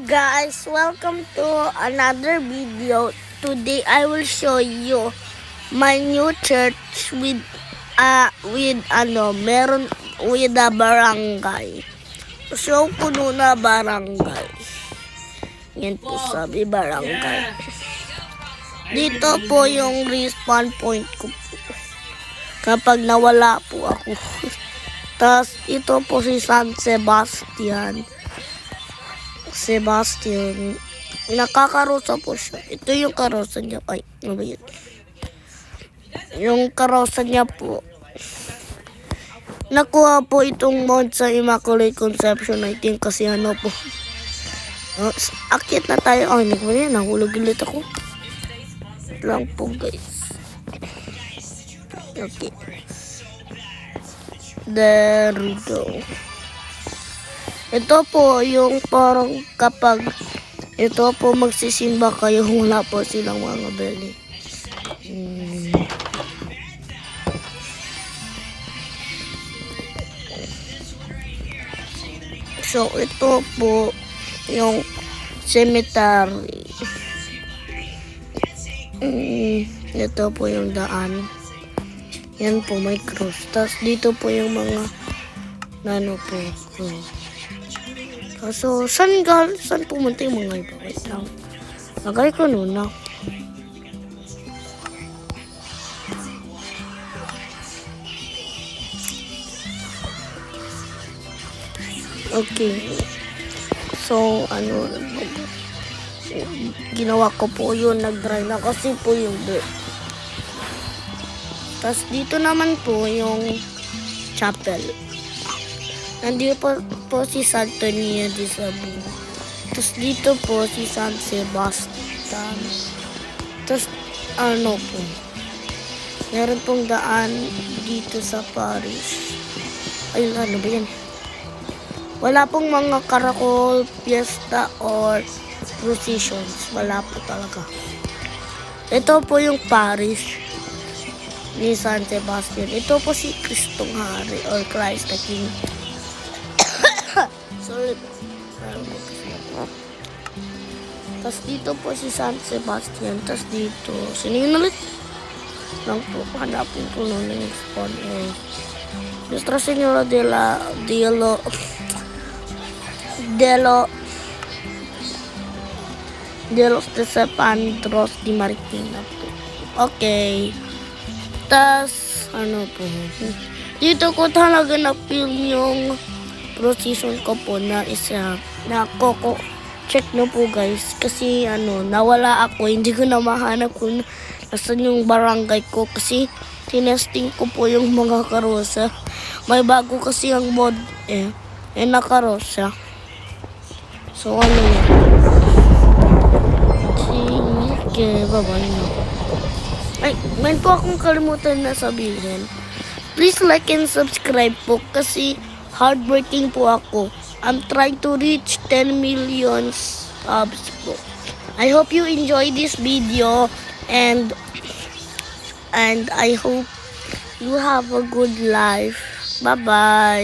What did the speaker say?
guys, welcome to another video. Today I will show you my new church with a barangay. So puno na barangay. Yan po sabi barangay. Dito po yung respawn point ko po. Kapag nawala po ako. Tapos ito po si San Sebastian. Nakakarosa po siya. Ito yung karosa niya. Ay, ano ba yun? Yung karosa niya po. Nakuha po itong mod sa Immaculate Conception. I think kasi ano po. Akit na tayo. Ay, nahulog ulit ako. Ito lang po guys. Okay. There we go. Ito po yung parang kapag ito po magsisimba kayo, wala po silang mga beli. So ito po yung cemetery. Ito po yung daan. Yan po may cross. Tapos dito po yung mga po cross. So, saan pumunta yung mga iba? Wait lang. Lagay ko na. Okay. So, ginawa ko po yun. Nag-dry na kasi po yung dirt. Tapos dito naman po yung chapel. Nandito po si Santo Niño de Cebu. Tapos dito po si San Sebastian. Tapos po. Meron pong daan dito sa Paris. Ay, ano ba yan? Wala pong mga karakol, fiesta, or processions. Wala po talaga. Ito po yung Paris ni San Sebastian. Ito po si Kristong Hari or Christ the King. Sorry. Tapos dito po si San Sebastian. Tapos dito, sino yun ulit? Lang po, hanapin ko na yung spawn. Nuestra Señora de los Decepandros di Marikina po. Okay. Tapos, po. Dito ko talaga na-film yung procession ko po na isa na check na po guys kasi nawala ako, hindi ko na mahanap kung nasan yung barangay ko kasi tinesting ko po yung mga karosa. May bago kasi ang mod na karosa. So yan, sige, bye-bye na. Ay, may po akong kalimutan na sabihin, please like and subscribe po kasi hardworking po ako. I'm trying to reach 10 million subs po. I hope you enjoy this video and I hope you have a good life. Bye-bye.